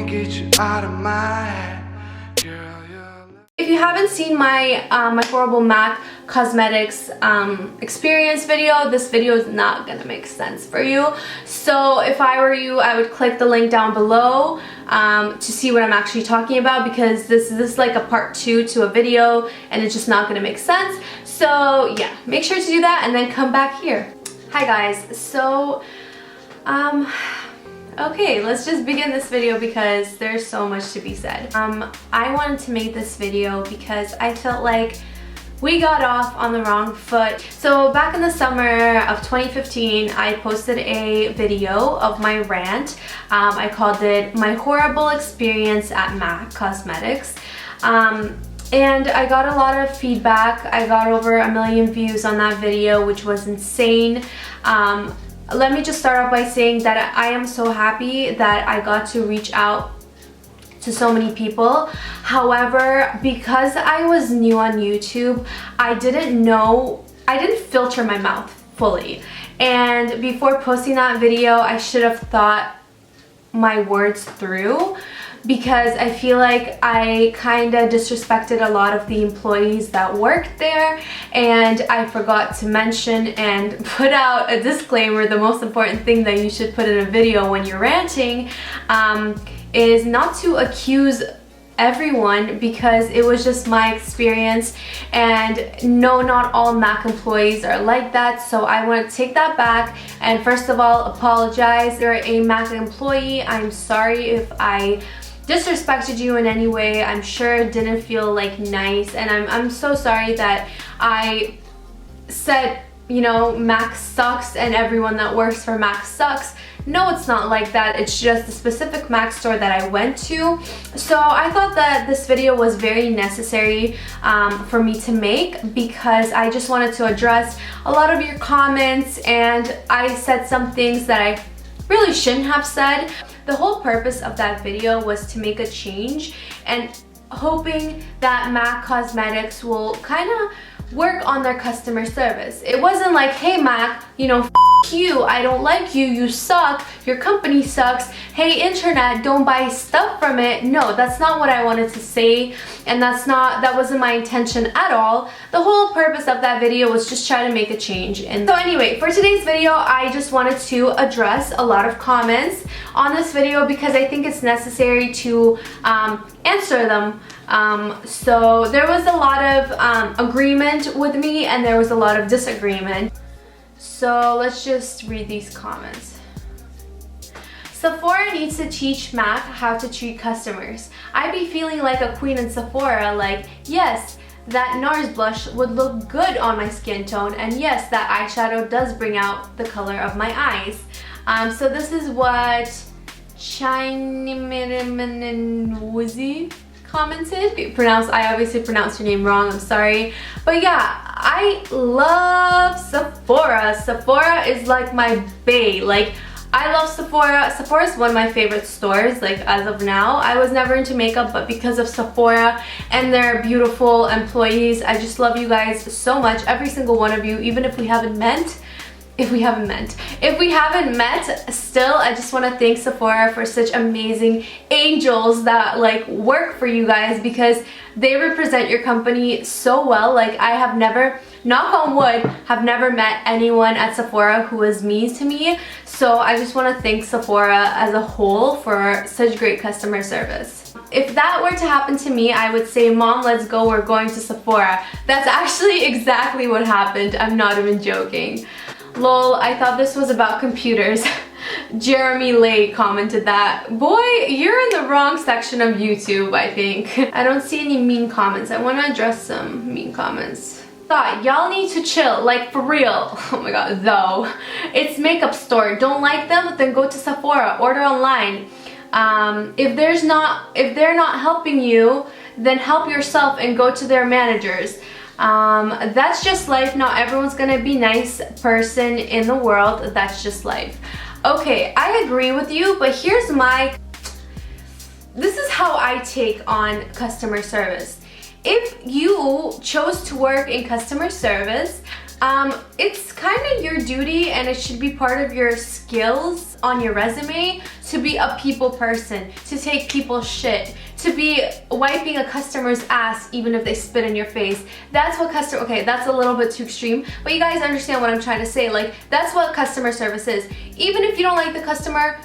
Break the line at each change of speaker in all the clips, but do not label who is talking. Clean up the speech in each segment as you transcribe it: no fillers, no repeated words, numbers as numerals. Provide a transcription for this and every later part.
get you out of my head, girl.
If you haven't seen my my horrible MAC cosmetics experience video, this video is not gonna make sense for you. So if I were you, I would click the link down below to see what I'm actually talking about, because this is like a part 2 to a video and it's just not gonna make sense. So yeah, make sure to do that and then come back here. Hi guys, so okay, let's just begin this video because there's so much to be said. I wanted to make this video because I felt like we got off on the wrong foot. So back in the summer of 2015, I posted a video of my rant. I called it My Horrible Experience at MAC Cosmetics. And I got a lot of feedback. I got over 1 million views on that video, which was insane. Let me just start off by saying that I am so happy that I got to reach out to so many people. However, because I was new on YouTube, I didn't filter my mouth fully. And before posting that video, I should have thought my words through, because I feel like I kind of disrespected a lot of the employees that worked there, and I forgot to mention and put out a disclaimer. The most important thing that you should put in a video when you're ranting is not to accuse everyone, because it was just my experience, and no, not all MAC employees are like that. So I want to take that back and first of all apologize. If you're a MAC employee, I'm sorry if I disrespected you in any way. I'm sure it didn't feel like nice, and I'm so sorry that I said, you know, MAC sucks and everyone that works for MAC sucks. No, it's not like that. It's just a specific MAC store that I went to. So I thought that this video was very necessary for me to make, because I just wanted to address a lot of your comments, and I said some things that I really shouldn't have said. The whole purpose of that video was to make a change and hoping that MAC Cosmetics will kind of work on their customer service. It wasn't like, hey MAC, you know, you, I don't like you, you suck, your company sucks, hey internet, don't buy stuff from it. No, that's not what I wanted to say, and that wasn't my intention at all. The whole purpose of that video was just try to make a change. And so anyway, for today's video, I just wanted to address a lot of comments on this video because I think it's necessary to answer them. So there was a lot of agreement with me, and there was a lot of disagreement. So let's just read these comments. Sephora needs to teach MAC how to treat customers. I be feeling like a queen in Sephora, like, yes, that NARS blush would look good on my skin tone, and yes, that eyeshadow does bring out the color of my eyes. So this is what Woozy commented. I obviously pronounced your name wrong, I'm sorry. But yeah, I love Sephora. Sephora is like my bae. Like, I love Sephora. Sephora is one of my favorite stores, like, as of now. I was never into makeup, but because of Sephora and their beautiful employees, I just love you guys so much, every single one of you, even if we haven't met. If we haven't met, still, I just want to thank Sephora for such amazing angels that like work for you guys, because they represent your company so well. Like, I have never, knock on wood, have never met anyone at Sephora who was mean to me. So I just want to thank Sephora as a whole for such great customer service. If that were to happen to me, I would say, Mom, let's go, we're going to Sephora. That's actually exactly what happened. I'm not even joking. Lol, I thought this was about computers. Jeremy Lay commented that. Boy, you're in the wrong section of YouTube, I think. I don't see any mean comments. I want to address some mean comments. Thought, y'all need to chill, like, for real. Oh my god, though. It's makeup store. Don't like them? Then go to Sephora. Order online. If they're not helping you, then help yourself and go to their managers. That's just life. Not everyone's gonna be nice person in the world. That's just life. Okay, I agree with you, but this is how I take on customer service. If you chose to work in customer service, it's kind of your duty, and it should be part of your skills on your resume. to be a people person, to take people's shit, to be wiping a customer's ass even if they spit in your face. That's what okay, that's a little bit too extreme, but you guys understand what I'm trying to say. Like, that's what customer service is. Even if you don't like the customer,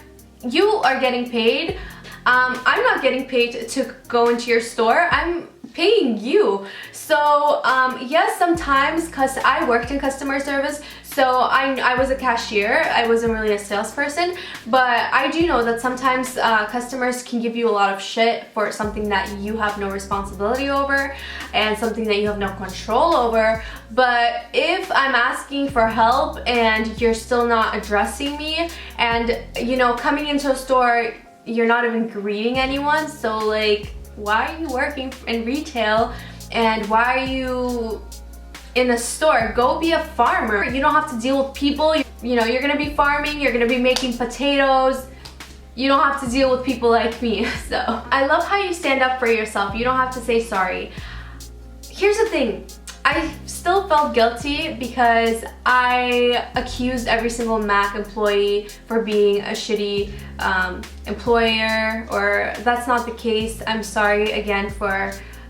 you are getting paid. I'm not getting paid to go into your store. I'm paying you. So yes, sometimes, cause I worked in customer service, so I was a cashier. I wasn't really a salesperson, but I do know that sometimes customers can give you a lot of shit for something that you have no responsibility over and something that you have no control over. But if I'm asking for help and you're still not addressing me, and you know, coming into a store, you're not even greeting anyone, so like, why are you working in retail and why are you in a store? Go be a farmer. You don't have to deal with people. You know, you're gonna be farming, you're gonna be making potatoes. You don't have to deal with people like me. So I love how you stand up for yourself. You don't have to say sorry. Here's the thing. I still felt guilty because I accused every single Mac employee for being a shitty employer, or that's not the case. I'm sorry again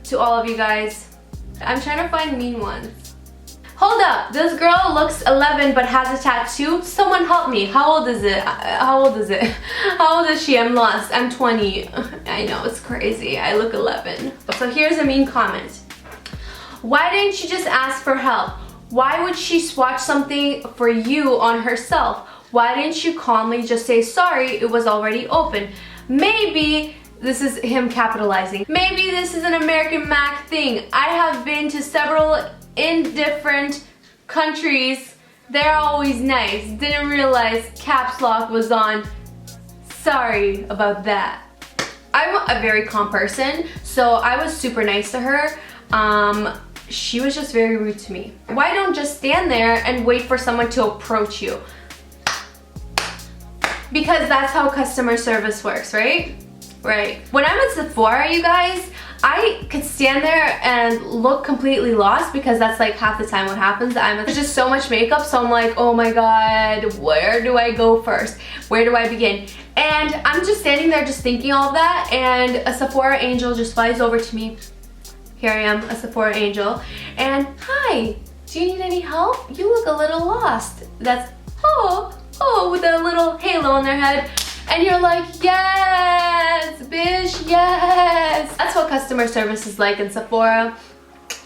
to all of you guys. I'm trying to find mean ones. Hold up, this girl looks 11 but has a tattoo. Someone help me. How old is it? How old is it? How old is she? I'm lost. I'm 20. I know, it's crazy. I look 11. So here's a mean comment. Why didn't you just ask for help? Why would she swatch something for you on herself? Why didn't you calmly just say sorry, it was already open? Maybe this is him capitalizing. Maybe this is an American Mac thing. I have been to several in different countries. They're always nice. Didn't realize caps lock was on. Sorry about that. I'm a very calm person, so I was super nice to her. She was just very rude to me. Why don't just stand there and wait for someone to approach you? Because that's how customer service works, right? Right. When I'm at Sephora, you guys, I could stand there and look completely lost because that's like half the time what happens. There's just so much makeup, so I'm like, oh my god, where do I go first? Where do I begin? And I'm just standing there just thinking all of that, and a Sephora angel just flies over to me. Here I am, a Sephora angel, and hi, do you need any help? You look a little lost. That's, oh, with a little halo on their head. And you're like, yes, bitch, yes. That's what customer service is like in Sephora.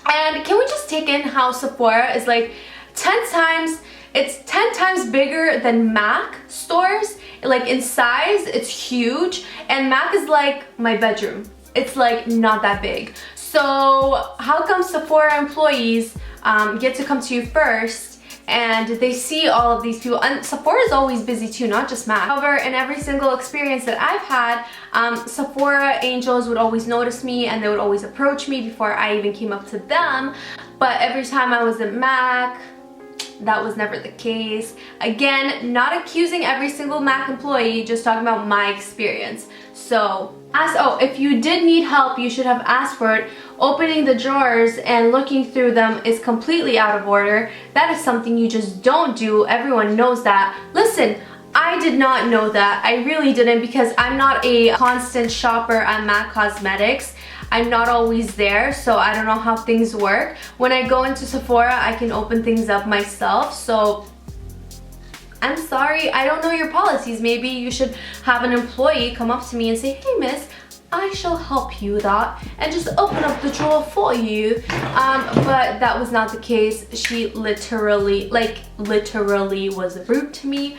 And can we just take in how Sephora is like 10 times, it's 10 times bigger than Mac stores. Like in size, it's huge. And Mac is like my bedroom. It's like not that big. So how come Sephora employees get to come to you first and they see all of these people? And Sephora is always busy too, not just Mac. However, in every single experience that I've had, Sephora angels would always notice me and they would always approach me before I even came up to them. But every time I was at Mac, that was never the case. Again, not accusing every single Mac employee, just talking about my experience. So, if you did need help, you should have asked for it. Opening the drawers and looking through them is completely out of order. That is something you just don't do. Everyone knows that. Listen, I did not know that. I really didn't, because I'm not a constant shopper at MAC Cosmetics. I'm not always there, so I don't know how things work. When I go into Sephora, I can open things up myself, so I'm sorry, I don't know your policies. Maybe you should have an employee come up to me and say, hey miss, I shall help you with that, and just open up the drawer for you. But that was not the case. She literally was rude to me.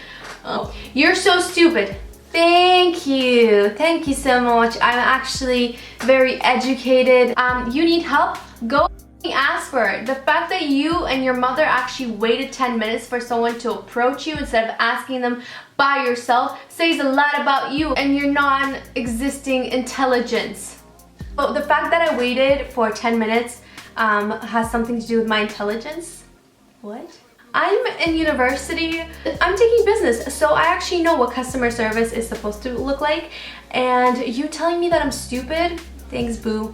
You're so stupid. Thank you so much. I'm actually very educated. You need help? Go ask for it. The fact that you and your mother actually waited 10 minutes for someone to approach you instead of asking them by yourself says a lot about you and your non-existing intelligence. But the fact that I waited for 10 minutes has something to do with my intelligence? What? I'm in university, I'm taking business, so I actually know what customer service is supposed to look like, and you telling me that I'm stupid? Thanks, boo.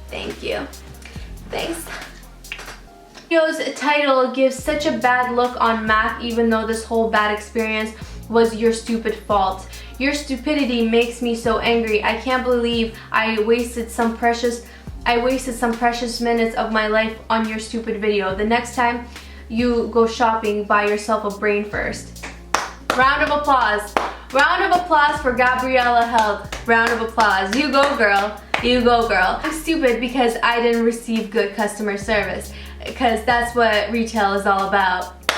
Thank you. Thanks. Video's title gives such a bad look on Mac, even though this whole bad experience was your stupid fault. Your stupidity makes me so angry. I can't believe I wasted some precious minutes of my life on your stupid video. The next time you go shopping, buy yourself a brain first. Round of applause. Round of applause for Gabriella Health. Round of applause. You go, girl. You go, girl. I'm stupid because I didn't receive good customer service, because that's what retail is all about.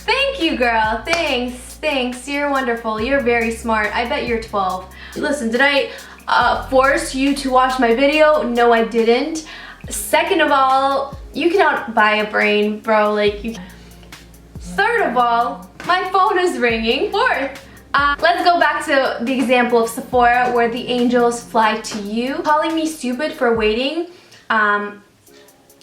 Thank you, girl. Thanks. You're wonderful. You're very smart. I bet you're 12. Listen, did I force you to watch my video? No, I didn't. Second of all, you cannot buy a brain, bro. Third of all, my phone is ringing. Fourth, let's go back to the example of Sephora where the angels fly to you. Calling me stupid for waiting,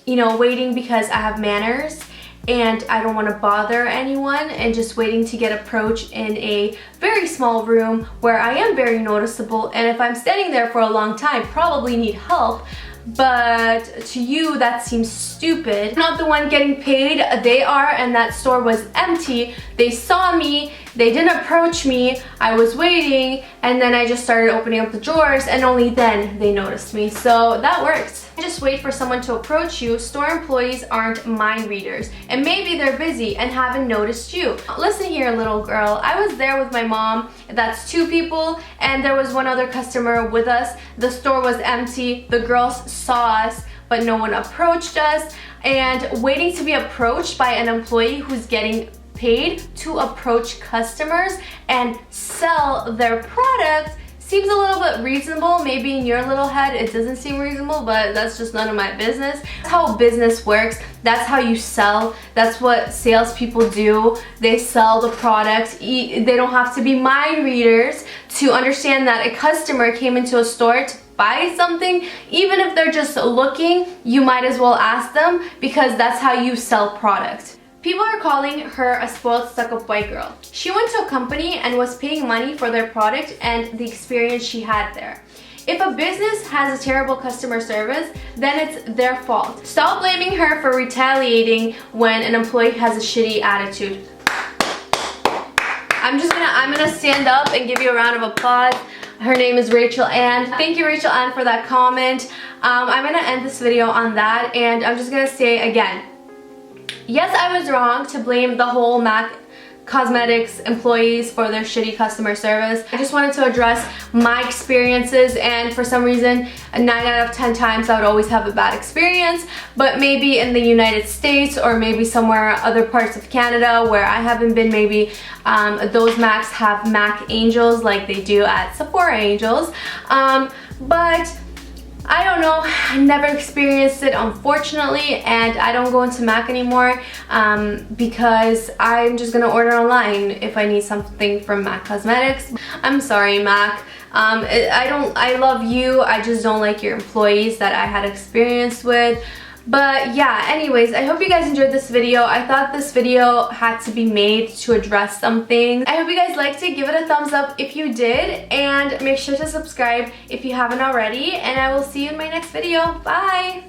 waiting because I have manners and I don't want to bother anyone, and just waiting to get approached in a very small room where I am very noticeable, and if I'm standing there for a long time, probably need help. But to you, that seems stupid. I'm not the one getting paid, they are, and that store was empty. They saw me, they didn't approach me, I was waiting, and then I just started opening up the drawers, and only then they noticed me. So that worked. Just wait for someone to approach you. Store employees aren't mind readers, and maybe they're busy and haven't noticed you. Listen here, little girl. I was there with my mom. That's 2 people, and there was one other customer with us. The store was empty. The girls saw us, but no one approached us. And waiting to be approached by an employee who's getting paid to approach customers and sell their product seems a little bit reasonable. Maybe in your little head it doesn't seem reasonable, but that's just none of my business. That's how business works. That's how you sell. That's what salespeople do. They sell the product. They don't have to be mind readers to understand that a customer came into a store to buy something. Even if they're just looking, you might as well ask them, because that's how you sell product. People are calling her a spoiled, stuck-up white girl. She went to a company and was paying money for their product and the experience she had there. If a business has a terrible customer service, then it's their fault. Stop blaming her for retaliating when an employee has a shitty attitude. I'm gonna stand up and give you a round of applause. Her name is Rachel Ann. Thank you, Rachel Ann, for that comment. I'm gonna end this video on that, and I'm just gonna say again, yes, I was wrong to blame the whole MAC Cosmetics employees for their shitty customer service. I just wanted to address my experiences, and for some reason, 9 out of 10 times I would always have a bad experience, but maybe in the United States or maybe somewhere other parts of Canada where I haven't been, maybe those MACs have MAC angels like they do at Sephora angels, but I don't know, I never experienced it, unfortunately, and I don't go into MAC anymore because I'm just gonna order online if I need something from MAC Cosmetics. I'm sorry, MAC. I love you, I just don't like your employees that I had experience with. But yeah, anyways, I hope you guys enjoyed this video. I thought this video had to be made to address something. I hope you guys liked it. Give it a thumbs up if you did, and make sure to subscribe if you haven't already, and I will see you in my next video. Bye!